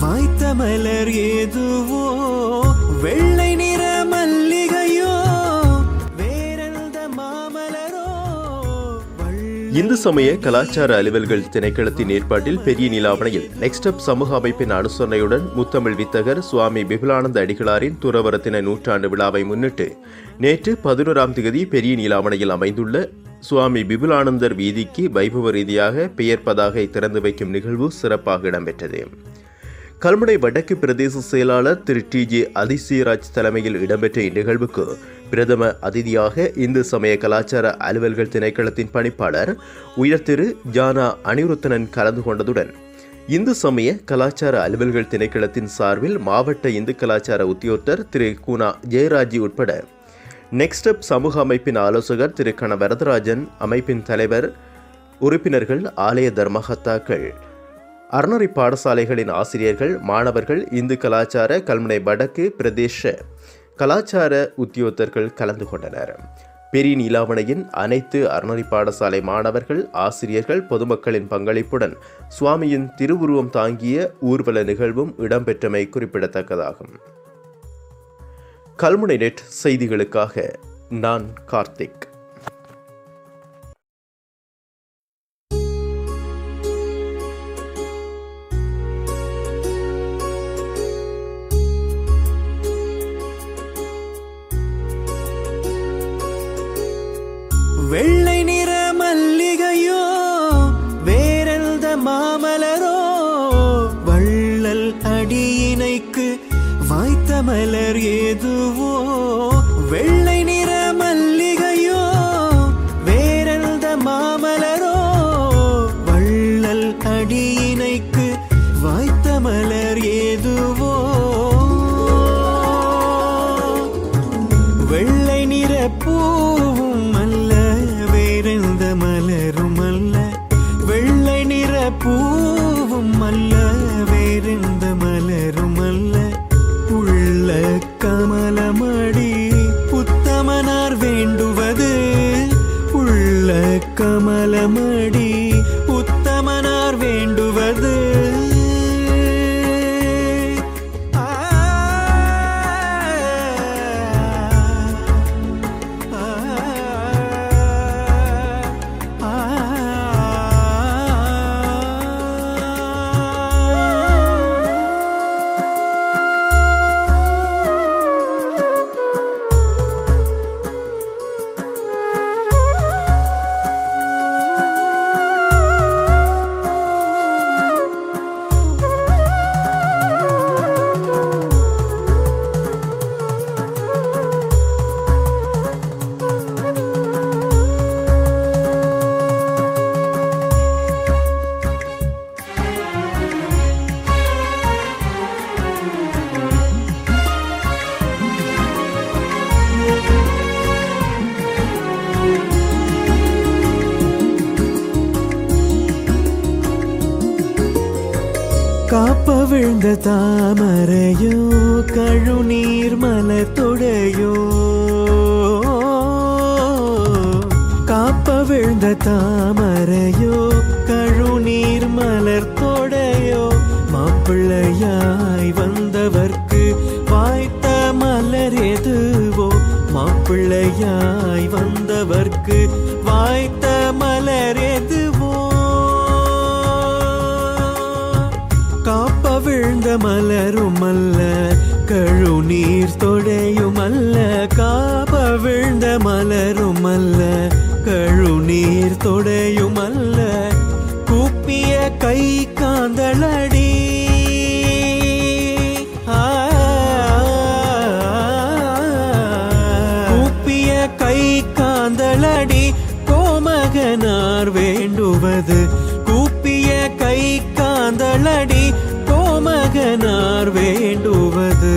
வாய்த்த மலர் ஏதுவோ வெள்ளை நிற மல்லிகையோ வேறெந்த மாமலரோ. இந்து சமய கலாச்சார அலுவல்கள் திணைக்களத்தின் ஏற்பாட்டில் பெரிய நீலாவணையில் நெக்ஸ்ட் அப் சமூக அமைப்பின் அனுசரணையுடன் முத்தமிழ் வித்தகர் சுவாமி பிபுலானந்த அடிகளாரின் துறவரத்தின நூற்றாண்டு விழாவை முன்னிட்டு நேற்று 11ஆம் தேதி பெரிய நீலாவணையில் அமைந்துள்ள சுவாமி பிபுலானந்தர் வீதிக்கு வைபவ ரீதியாக பெயர் பதாகை திறந்து வைக்கும் நிகழ்வு சிறப்பாக இடம்பெற்றது. கல்முனை வடக்கு பிரதேச செயலாளர் திரு டி.ஜே. அதிசயராஜ் தலைமையில் இடம்பெற்ற இந்நிகழ்வுக்கு பிரதம அதிதியாக இந்து சமய கலாச்சார அலுவல்கள் திணைக்களத்தின் பணிப்பாளர் உயர் திரு ஜானா அனிருத்தனன் கலந்து கொண்டதுடன் இந்து சமய கலாச்சார அலுவல்கள் திணைக்களத்தின் சார்பில் மாவட்ட இந்து கலாச்சார உத்தியோகத்தர் திரு கூனா ஜெயராஜி உட்பட நெக்ஸ்ட் அப் சமூக அமைப்பின் ஆலோசகர் திரு கண வரதராஜன், அமைப்பின் தலைவர், உறுப்பினர்கள், ஆலய தர்மகர்த்தாக்கள், அறநெறி பாடசாலைகளின் ஆசிரியர்கள், மாணவர்கள், இந்து கலாச்சார கல்முனை வடக்கு பிரதேச கலாச்சார உத்தியோகத்தர்கள் கலந்து கொண்டனர். பெரிய நீலாவணையின் அனைத்து அறநெறி பாடசாலை மாணவர்கள், ஆசிரியர்கள், பொதுமக்களின் பங்களிப்புடன் சுவாமியின் திருவுருவம் தாங்கிய ஊர்வல நிகழ்வும் இடம்பெற்றமை குறிப்பிடத்தக்கதாகும். கல்முனை நெட் செய்திகளுக்காக நான் கார்த்திக். வெள்ளை நிற மல்லிகையோ வேறெந்த மாமலரோ வள்ளல் அடியினைக்கு வாய்த்த மலர் ஏதுவோ. வெள்ளை நிற மல்லிகையோ வேறெந்த மாமலரோ வள்ளல் அடியினைக்கு வாய்த்த மலர் ஏதுவோ. வெள்ளை நிற பூவும் அல்ல வேறெந்த மலரும் அல்ல, வெள்ளை நிற பூவும் அல்ல வேறெந்த மலரும் அல்ல, உள்ள கமலமடி உத்தமனார் வேண்டுவது, உள்ள கமலமடி உத்தமனார் வேண்டுவது. காப்ப விழுந்த தாமரையோ கழுநீர் மலர் தொடையோ, காப்ப விழுந்த தாமரையோ கழுநீர் மலர் தொடையோ, மாப்பிள்ளையாய் வந்தவர்க்கு வாய்த்த மலர் எதுவோ, மாப்பிள்ளையாய் வந்தவர்க்கு வாய்த்த மலர் எதுவோ. காப்ப விழுந்த மலரும் அல்ல கழுநீர் தொடையும் அல்ல, காப்ப விழுந்த மலரும் அல்ல கழுநீர் தொடையும் அல்ல, கூப்பிய கை காந்தளடி கூப்பிய கை காந்தளடி கோமகனார் வேண்டுவது, கூப்பிய கை காந்தளடி கோமகனார் வேண்டுவது.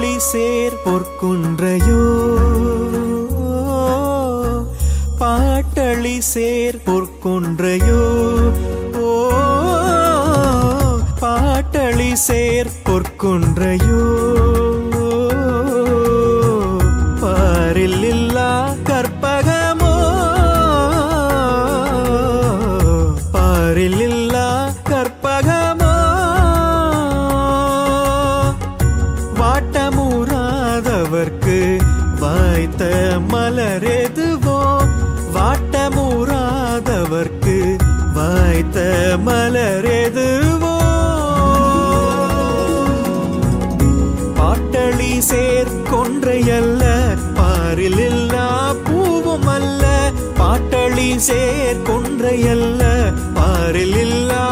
பாட்டளி சேர் பொற்குன்றையோ பாட்டளி சேர் பொற்குன்றையோ ஓ பாட்டளி சேர் பொற்குன்றையோ பாரில் இல்லா கற்பகமோ பாரில் இல்லா கற்பகமோ வாட்டமுறாதவர்க்கு வாய்த்த மலரெதுவோ வாட்டமுறாதவர்க்கு வாய்த்த மலரெதுவோ பாட்டளி சேர் கொன்றையல்ல பாரில் இல்லா பூவும் அல்ல பாட்டளி சேர் கொன்றையல்ல பாரில் இல்லா